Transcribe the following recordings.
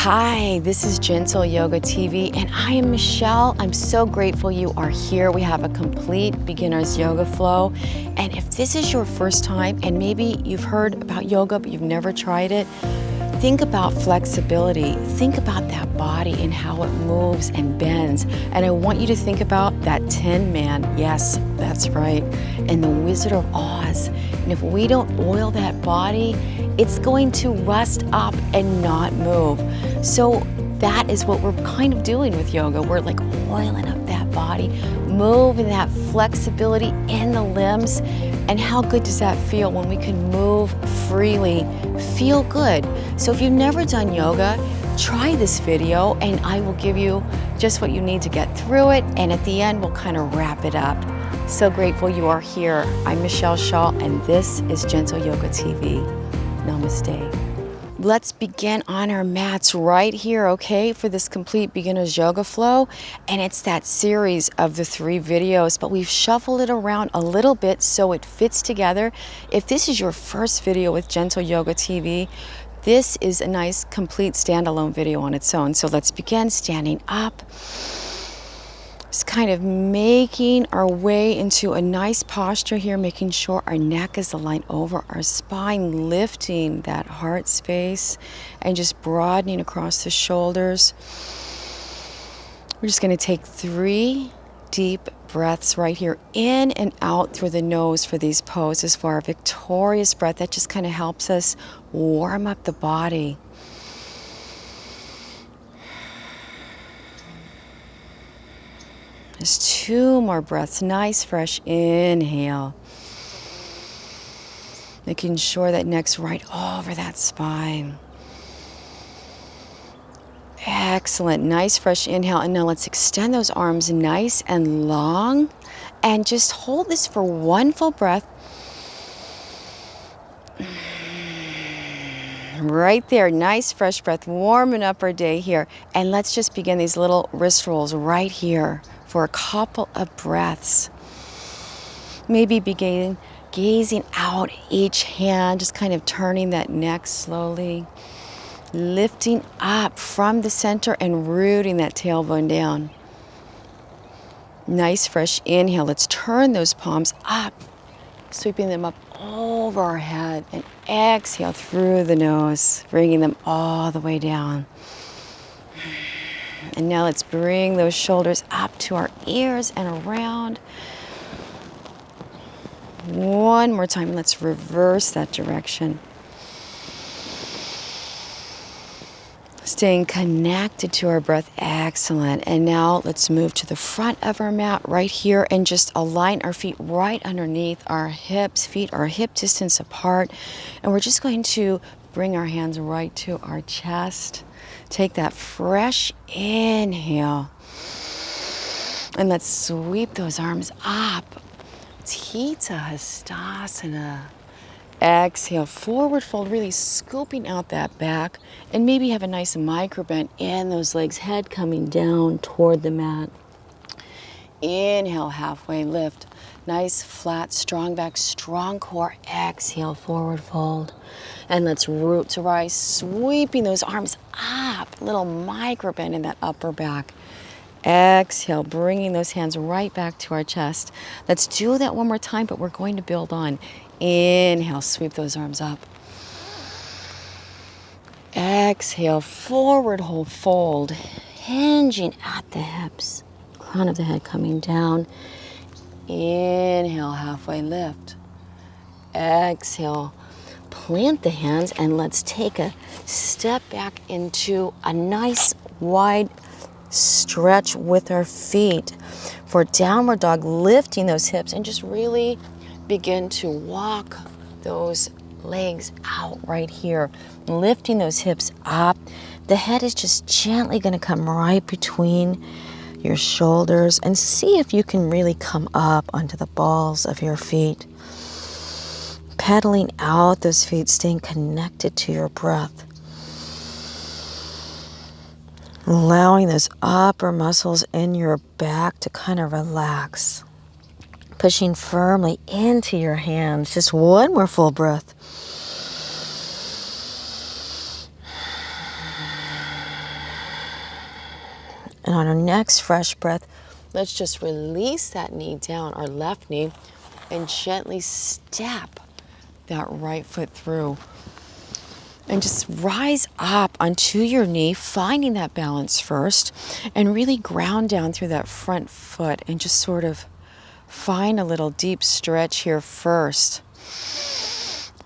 Hi, this is Gentle Yoga TV, and I am Michelle. I'm so grateful you are here. We have a complete beginner's yoga flow. And if this is your first time, and maybe you've heard about yoga, but you've never tried it, think about flexibility. Think about that body and how it moves and bends. And I want you to think about that Tin Man. Yes, that's right. And the Wizard of Oz. And if we don't oil that body, it's going to rust up and not move. So that is what we're kind of doing with yoga. We're like oiling up that body, moving that flexibility in the limbs. And how good does that feel when we can move freely, feel good? So if you've never done yoga, try this video and I will give you just what you need to get through it. And at the end, we'll kind of wrap it up. So grateful you are here. I'm Michelle Shaw and this is Gentle Yoga TV. Namaste. Let's begin on our mats right here, okay, for this complete beginner's yoga flow. And it's that series of the 3 videos, but we've shuffled it around a little bit so it fits together. If this is your first video with Gentle Yoga TV, this is a nice complete standalone video on its own. So let's begin standing up. Just kind of making our way into a nice posture here, making sure our neck is aligned over our spine, lifting that heart space and just broadening across the shoulders. We're just going to take 3 deep breaths right here, in and out through the nose for these poses for our victorious breath. That just kind of helps us warm up the body. Just 2 more breaths. Nice, fresh inhale. Making sure that neck's right over that spine. Excellent. Nice, fresh inhale. And now let's extend those arms nice and long. And just hold this for 1 full breath. Right there. Nice, fresh breath. Warming up our day here. And let's just begin these little wrist rolls right here for a couple of breaths. Maybe begin gazing out each hand, just kind of turning that neck slowly, lifting up from the center and rooting that tailbone down. Nice fresh inhale. Let's turn those palms up, sweeping them up over our head, and exhale through the nose, bringing them all the way down. And now let's bring those shoulders up to our ears and around. One more time. Let's reverse that direction. Staying connected to our breath. Excellent. And now let's move to the front of our mat right here and just align our feet right underneath our hips. Feet are hip distance apart. And we're just going to bring our hands right to our chest. Take that fresh inhale. And let's sweep those arms up. Tita Hastasana. Exhale, forward fold, really scooping out that back. And maybe have a nice micro bend in those legs, head coming down toward the mat. Inhale, halfway lift. Nice, flat, strong back, strong core. Exhale, forward fold. And let's root to rise, sweeping those arms up. Little micro bend in that upper back. Exhale, bringing those hands right back to our chest. Let's do that one more time, but we're going to build on. Inhale, sweep those arms up. Exhale, forward hold, fold, hinging at the hips. Crown of the head coming down. Inhale, halfway lift. Exhale, plant the hands and let's take a step back into a nice wide stretch with our feet for downward dog, lifting those hips and just really begin to walk those legs out right here, lifting those hips up. The head is just gently going to come right between your shoulders and see if you can really come up onto the balls of your feet. Pedaling out those feet, staying connected to your breath. Allowing those upper muscles in your back to kind of relax. Pushing firmly into your hands. Just one more full breath. And on our next fresh breath, let's just release that knee down, our left knee, and gently step that right foot through. And just rise up onto your knee, finding that balance first, and really ground down through that front foot and just sort of find a little deep stretch here first.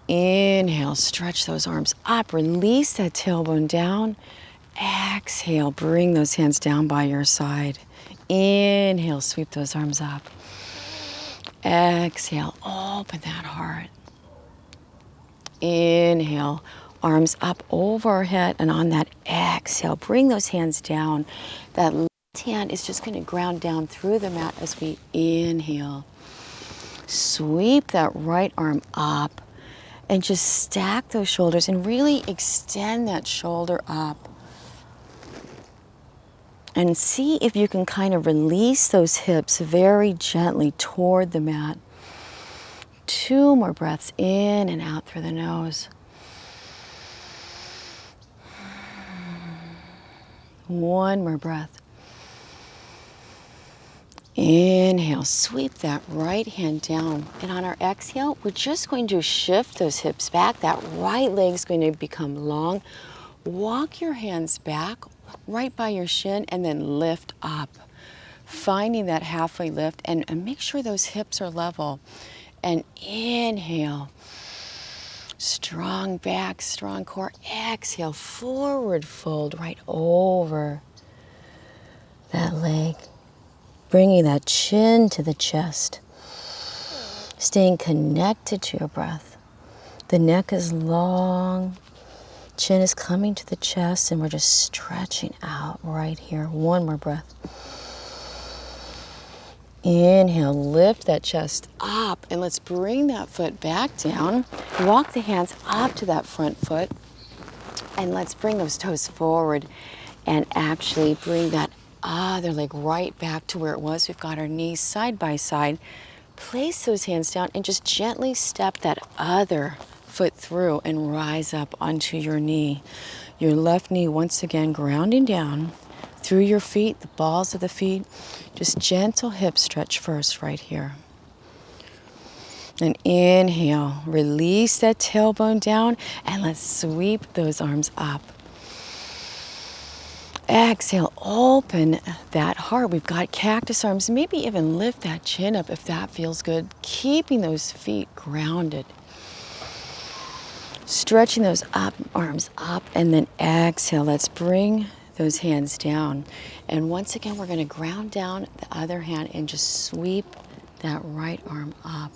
Inhale, stretch those arms up, release that tailbone down. Exhale, bring those hands down by your side. Inhale, sweep those arms up. Exhale, open that heart. Inhale, arms up overhead, and on that exhale, bring those hands down. That left hand is just going to ground down through the mat as we inhale. Sweep that right arm up and just stack those shoulders and really extend that shoulder up. And see if you can kind of release those hips very gently toward the mat. 2 more breaths in and out through the nose. 1 more breath. Inhale, sweep that right hand down. And on our exhale, we're just going to shift those hips back. That right leg's going to become long. Walk your hands back right by your shin and then lift up. Finding that halfway lift and make sure those hips are level. And inhale. Strong back, strong core. Exhale, forward fold right over that leg. Bringing that chin to the chest. Staying connected to your breath. The neck is long. Chin is coming to the chest, and we're just stretching out right here. 1 more breath. Inhale, lift that chest up, and let's bring that foot back down. Walk the hands up to that front foot, and let's bring those toes forward and actually bring that other leg right back to where it was. We've got our knees side by side. Place those hands down and just gently step that other foot through and rise up onto your knee. Your left knee once again grounding down through your feet, the balls of the feet. Just gentle hip stretch first right here. And inhale, release that tailbone down, and let's sweep those arms up. Exhale, open that heart. We've got cactus arms. Maybe even lift that chin up if that feels good. Keeping those feet grounded. Stretching those arms up, and then exhale. Let's bring those hands down. And once again, we're going to ground down the other hand and just sweep that right arm up.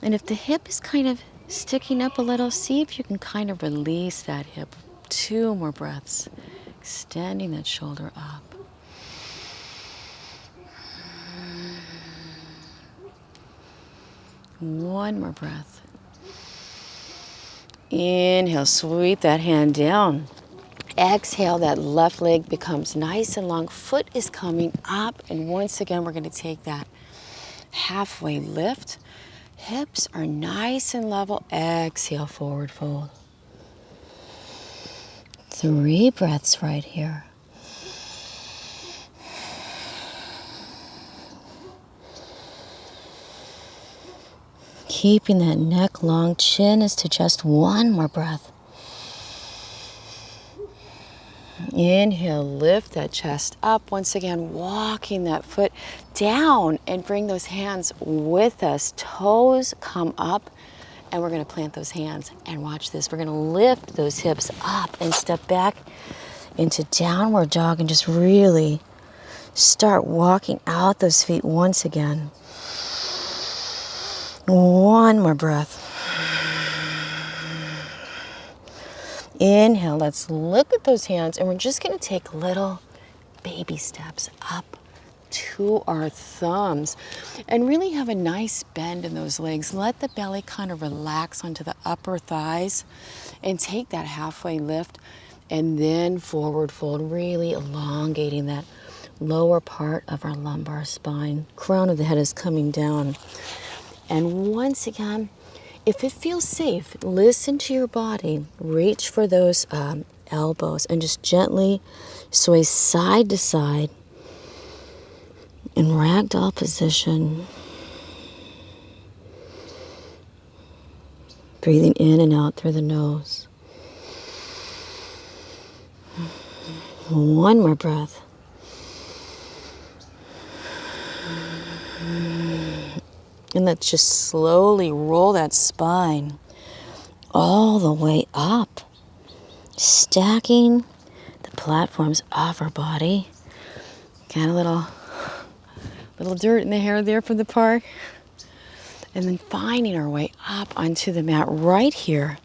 And if the hip is kind of sticking up a little, see if you can kind of release that hip. 2 more breaths. Extending that shoulder up. One more breath. Inhale, sweep that hand down. Exhale, that left leg becomes nice and long. Foot is coming up, and once again, we're going to take that halfway lift. Hips are nice and level. Exhale, forward fold. 3 breaths right here. Keeping that neck long, chin is to chest. 1 more breath. Inhale, lift that chest up. Once again, walking that foot down and bring those hands with us. Toes come up, and we're going to plant those hands. And watch this. We're going to lift those hips up and step back into downward dog and just really start walking out those feet once again. 1 more breath. Inhale, let's look at those hands, and we're just going to take little baby steps up to our thumbs and really have a nice bend in those legs. Let the belly kind of relax onto the upper thighs and take that halfway lift, and then forward fold, really elongating that lower part of our lumbar spine. Crown of the head is coming down. And once again, if it feels safe, listen to your body. Reach for those elbows and just gently sway side to side in ragdoll position. Breathing in and out through the nose. One more breath. And let's just slowly roll that spine all the way up, stacking the platforms of our body. Got a little dirt in the hair there from the park. And then finding our way up onto the mat right here.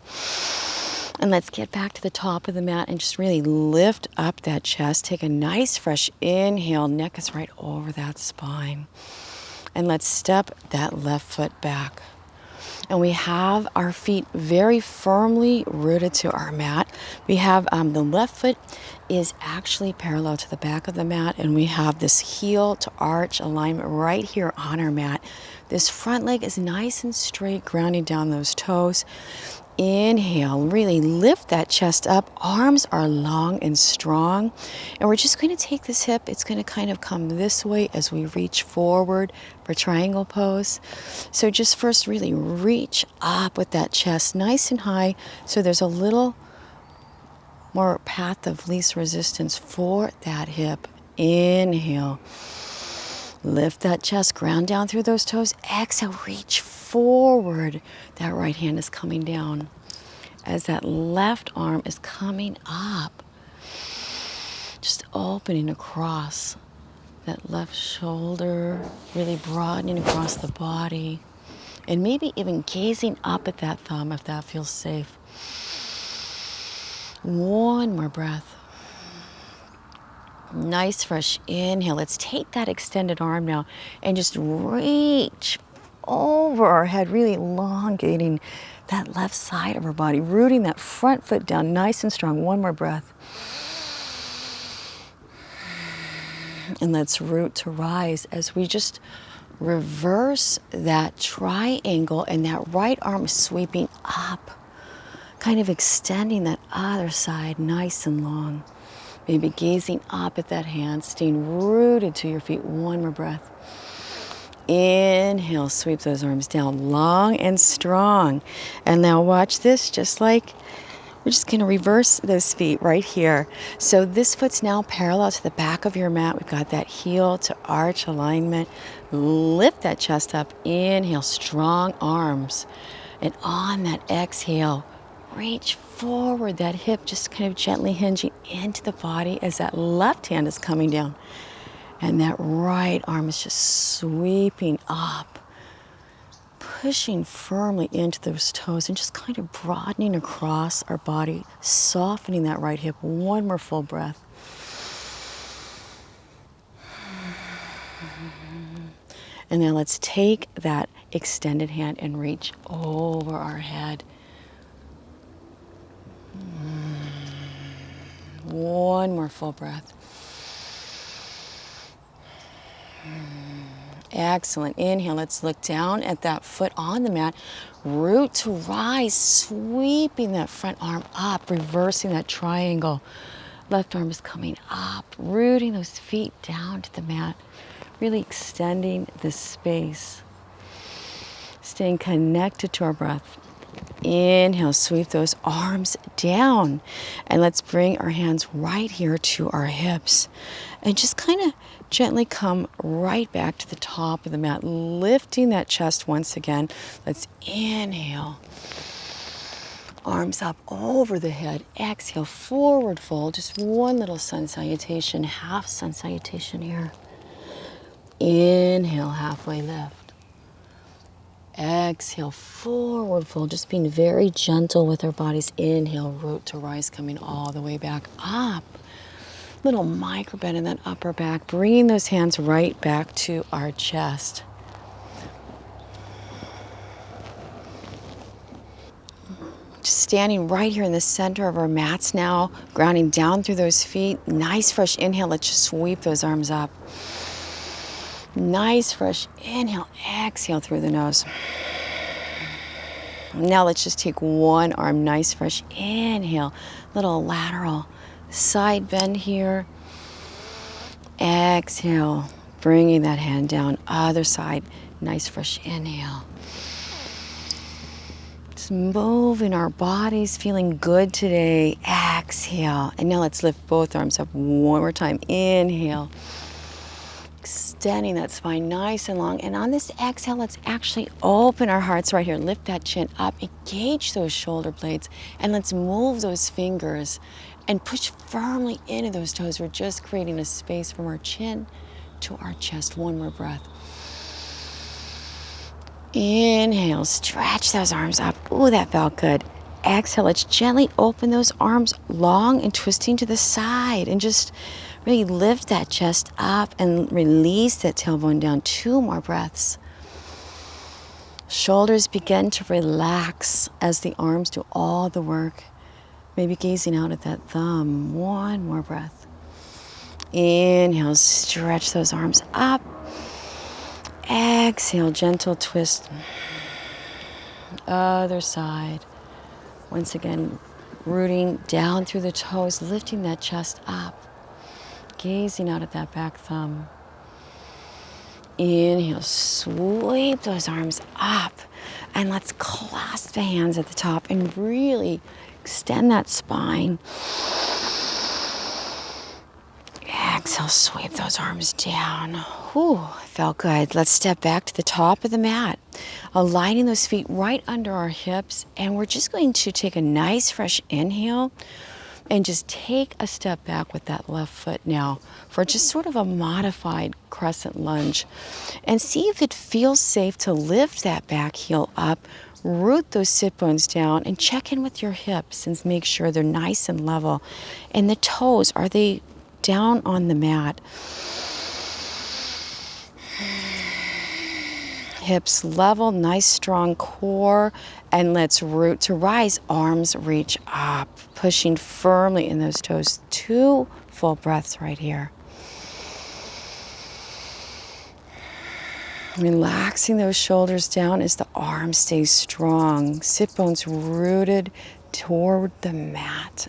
And let's get back to the top of the mat and just really lift up that chest. Take a nice fresh inhale. Neck is right over that spine. And let's step that left foot back. And we have our feet very firmly rooted to our mat. We have the left foot is actually parallel to the back of the mat, and we have this heel to arch alignment right here on our mat. This front leg is nice and straight, grounding down those toes. Inhale, really lift that chest up. Arms are long and strong. And we're just going to take this hip. It's going to kind of come this way as we reach forward for triangle pose. So just first really reach up with that chest nice and high so there's a little more path of least resistance for that hip. Inhale. Lift that chest, ground down through those toes. Exhale, reach forward. That right hand is coming down as that left arm is coming up. Just opening across that left shoulder, really broadening across the body. And maybe even gazing up at that thumb if that feels safe. One more breath. Nice fresh inhale. Let's take that extended arm now and just reach over our head, really elongating that left side of our body, rooting that front foot down nice and strong. One more breath. And let's root to rise as we just reverse that triangle and that right arm is sweeping up, kind of extending that other side nice and long. Maybe gazing up at that hand, staying rooted to your feet. One more breath. Inhale, sweep those arms down long and strong. And now watch this, just like we're just going to reverse those feet right here. So this foot's now parallel to the back of your mat. We've got that heel to arch alignment. Lift that chest up. Inhale, strong arms. And on that exhale, reach forward, that hip just kind of gently hinging into the body as that left hand is coming down. And that right arm is just sweeping up, pushing firmly into those toes and just kind of broadening across our body, softening that right hip. One more full breath. And now let's take that extended hand and reach over our head. One more full breath. Excellent. Inhale. Let's look down at that foot on the mat. Root to rise, sweeping that front arm up, reversing that triangle. Left arm is coming up, rooting those feet down to the mat, really extending the space. Staying connected to our breath. Inhale, sweep those arms down. And let's bring our hands right here to our hips. And just kind of gently come right back to the top of the mat, lifting that chest once again. Let's inhale. Arms up over the head. Exhale, forward fold. Just one little sun salutation, half sun salutation here. Inhale, halfway lift. Exhale, forward fold, just being very gentle with our bodies. Inhale, root to rise, coming all the way back up. Little micro bend in that upper back, bringing those hands right back to our chest. Just standing right here in the center of our mats now, grounding down through those feet. Nice fresh inhale, let's just sweep those arms up. Nice fresh inhale, exhale through the nose. Now let's just take one arm, nice fresh inhale, little lateral side bend here. Exhale, bringing that hand down, other side, nice fresh inhale. Just moving our bodies, feeling good today. Exhale, and now let's lift both arms up one more time. Inhale, extending that spine nice and long. And on this exhale, let's actually open our hearts right here. Lift that chin up, engage those shoulder blades, and let's move those fingers and push firmly into those toes. We're just creating a space from our chin to our chest. One more breath. Inhale, stretch those arms up. Ooh, that felt good. Exhale, let's gently open those arms long and twisting to the side, and just really lift that chest up and release that tailbone down. 2 more breaths. Shoulders begin to relax as the arms do all the work. Maybe gazing out at that thumb. 1 more breath. Inhale, stretch those arms up. Exhale, gentle twist. Other side. Once again, rooting down through the toes, lifting that chest up. Gazing out at that back thumb. Inhale, sweep those arms up. And let's clasp the hands at the top and really extend that spine. Exhale, sweep those arms down. Whew, felt good. Let's step back to the top of the mat, aligning those feet right under our hips. And we're just going to take a nice fresh inhale and just take a step back with that left foot now for just sort of a modified crescent lunge. And see if it feels safe to lift that back heel up, root those sit bones down, and check in with your hips and make sure they're nice and level. And the toes, are they down on the mat? Hips level, nice strong core, and let's root to rise. Arms reach up, pushing firmly in those toes. 2 full breaths right here. Relaxing those shoulders down as the arms stay strong. Sit bones rooted toward the mat,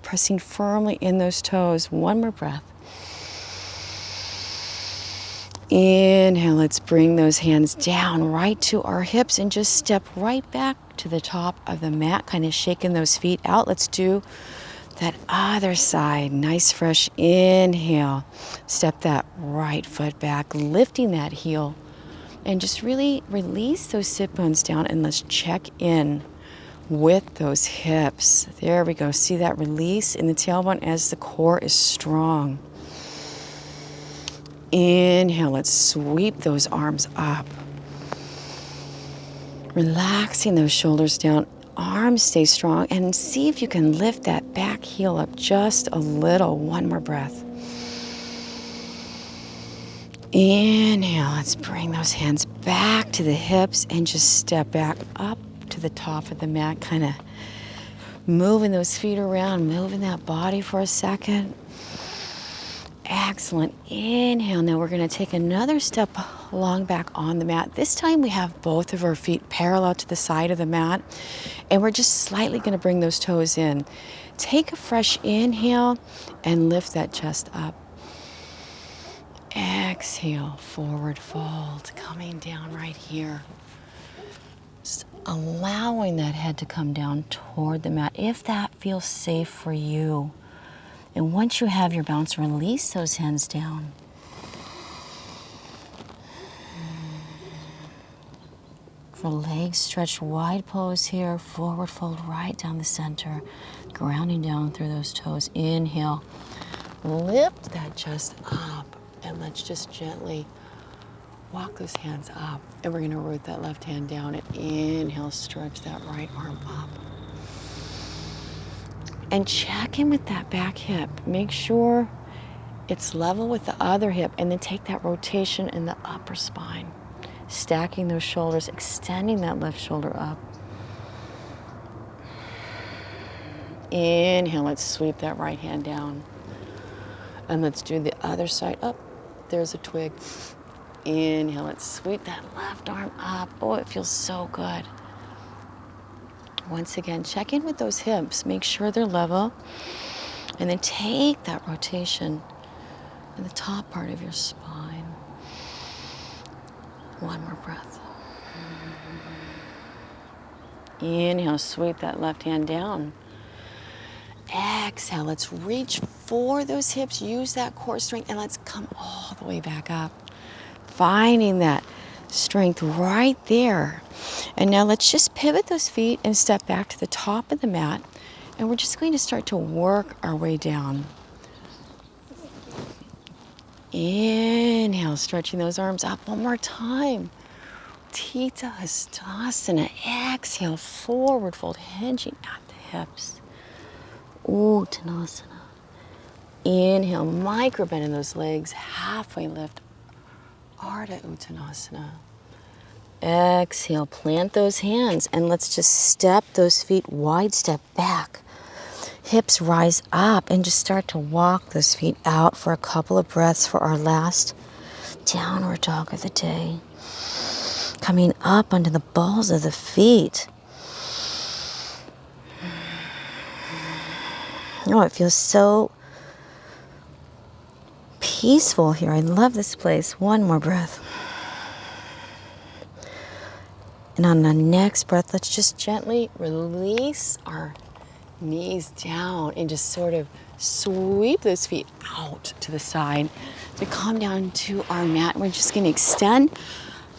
pressing firmly in those toes. 1 more breath. Inhale, let's bring those hands down right to our hips and just step right back to the top of the mat, kind of shaking those feet out. Let's do that other side. Nice fresh inhale. Step that right foot back, lifting that heel, and just really release those sit bones down, and let's check in with those hips. There we go. See that release in the tailbone as the core is strong. Inhale, let's sweep those arms up. Relaxing those shoulders down, arms stay strong, and see if you can lift that back heel up just a little. 1 more breath. Inhale, let's bring those hands back to the hips and just step back up to the top of the mat, kind of moving those feet around, moving that body for a second. Excellent. Inhale. Now we're going to take another step along back on the mat. This time we have both of our feet parallel to the side of the mat, and we're just slightly going to bring those toes in. Take a fresh inhale and lift that chest up. Exhale, forward fold, coming down right here. Just allowing that head to come down toward the mat, if that feels safe for you. And once you have your balance, release those hands down. For legs stretched wide pose here, forward fold right down the center, grounding down through those toes. Inhale, lift that chest up. And let's just gently walk those hands up. And we're gonna root that left hand down and inhale, stretch that right arm up. And check in with that back hip. Make sure it's level with the other hip, and then take that rotation in the upper spine. Stacking those shoulders, extending that left shoulder up. Inhale, let's sweep that right hand down. And let's do the other side up. There's a twig. Inhale, let's sweep that left arm up. Oh, it feels so good. Once again, check in with those hips. Make sure they're level. And then take that rotation in the top part of your spine. One more breath. Inhale, sweep that left hand down. Exhale, let's reach for those hips. Use that core strength and let's come all the way back up. Finding that strength right there. And now let's just pivot those feet and step back to the top of the mat. And we're just going to start to work our way down. Inhale, stretching those arms up one more time. Tita Hastasana. Exhale, forward fold, hinging at the hips. Uttanasana. Inhale, micro bend in those legs, halfway lift. Ardha Uttanasana. Exhale, plant those hands and let's just step those feet wide, step back. Hips rise up and just start to walk those feet out for a couple of breaths for our last downward dog of the day. Coming up onto the balls of the feet. Oh, it feels so peaceful here. I love this place. One more breath. And on the next breath, let's just gently release our knees down and just sort of sweep those feet out to the side. To come down to our mat, we're just going to extend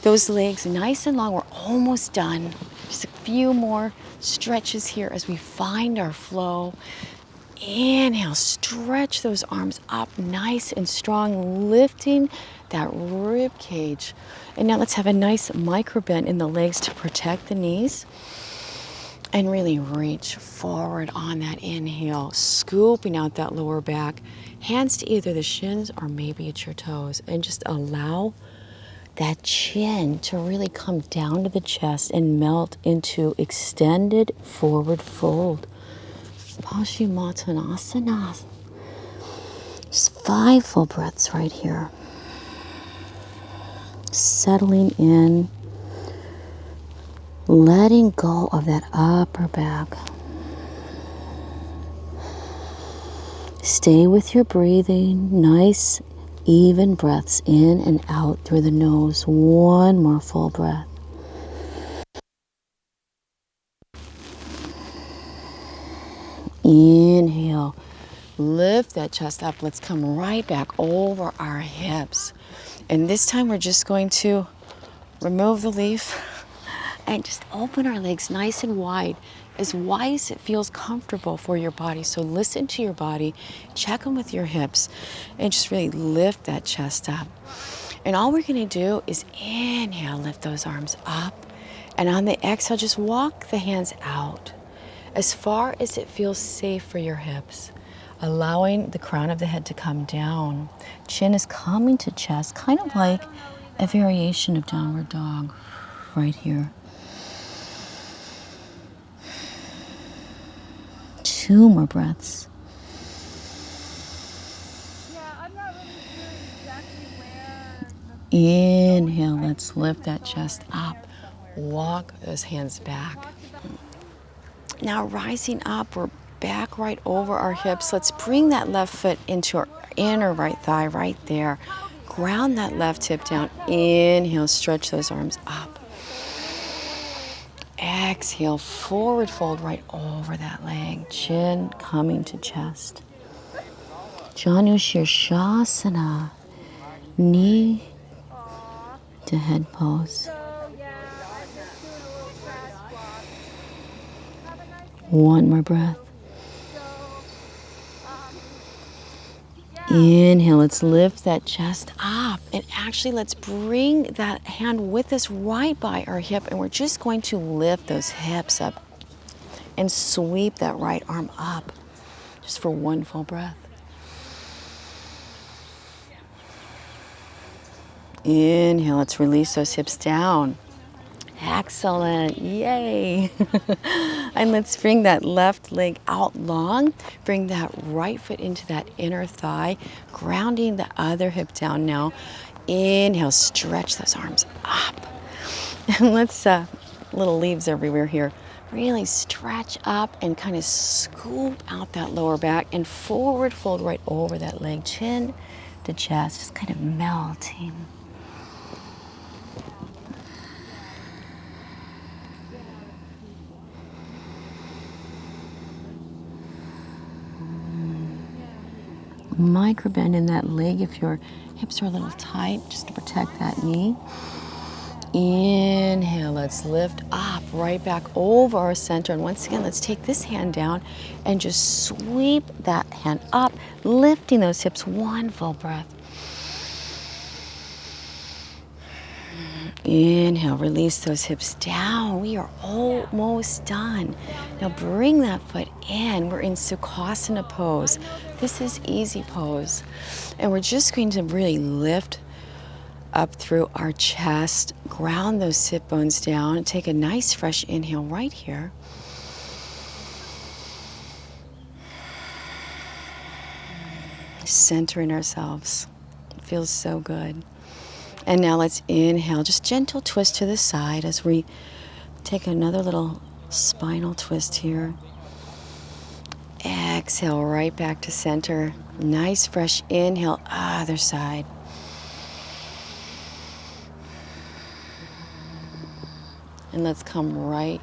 those legs nice and long. We're almost done. Just a few more stretches here as we find our flow. Inhale, stretch those arms up nice and strong, lifting that rib cage. And now let's have a nice micro bend in the legs to protect the knees. And really reach forward on that inhale, scooping out that lower back. Hands to either the shins or maybe it's your toes. And just allow that chin to really come down to the chest and melt into extended forward fold. Paschimottanasana. Just 5 full breaths right here. Settling in, letting go of that upper back. Stay with your breathing, nice, even breaths in and out through the nose. One more full breath. Inhale, lift that chest up. Let's come right back over our hips. And this time we're just going to remove the leaf and just open our legs nice and wide as it feels comfortable for your body. So listen to your body, check in with your hips, and just really lift that chest up. And all we're gonna do is inhale, lift those arms up. And on the exhale, just walk the hands out as far as it feels safe for your hips, allowing the crown of the head to come down. Chin is coming to chest, kind of like a variation of downward dog right here. 2 more breaths. Inhale, let's lift that chest up. Walk those hands back. Now rising up, we're back right over our hips. Let's bring that left foot into our inner right thigh right there. Ground that left hip down. Inhale, stretch those arms up. Exhale, forward fold right over that leg. Chin coming to chest. Janu Shirshasana. Knee to head pose. One more breath. Inhale, let's lift that chest up. And actually, let's bring that hand with us right by our hip. And we're just going to lift those hips up and sweep that right arm up just for 1 full breath. Inhale, let's release those hips down. Excellent, yay. And let's bring that left leg out long. Bring that right foot into that inner thigh, grounding the other hip down now. Inhale, stretch those arms up. And let's little leaves everywhere here. Really stretch up and kind of scoop out that lower back and forward fold right over that leg, chin to chest, just kind of melting. Micro bend in that leg if your hips are a little tight, just to protect that knee. Inhale, let's lift up, right back over our center. And once again, let's take this hand down and just sweep that hand up, lifting those hips. One full breath. Inhale, release those hips down. We are almost done. Now bring that foot in. We're in Sukhasana pose. This is easy pose. And we're just going to really lift up through our chest, ground those sit bones down, and take a nice fresh inhale right here. Centering ourselves. It feels so good. And now let's inhale, just gentle twist to the side as we take another little spinal twist here. Exhale right back to center. Nice fresh inhale, other side. And let's come right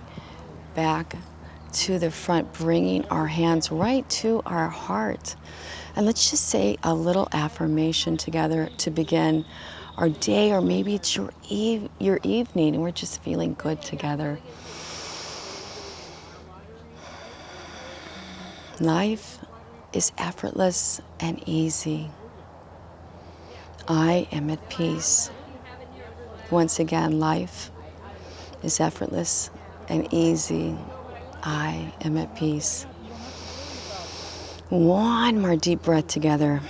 back to the front, bringing our hands right to our heart. And let's just say a little affirmation together to begin our day, or maybe it's your evening and we're just feeling good together. Life is effortless and easy. I am at peace. Once again, life is effortless and easy. I am at peace. One more deep breath together.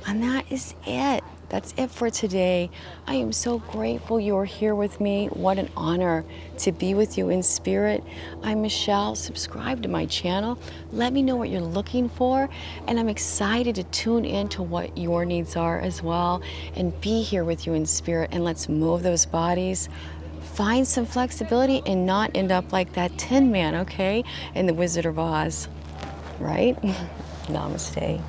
And that is it. That's it for today. I am so grateful you are here with me. What an honor to be with you in spirit. I'm Michelle. Subscribe to my channel. Let me know what you're looking for. And I'm excited to tune into what your needs are as well and be here with you in spirit. And let's move those bodies. Find some flexibility and not end up like that Tin Man, okay? In The Wizard of Oz, right? Namaste.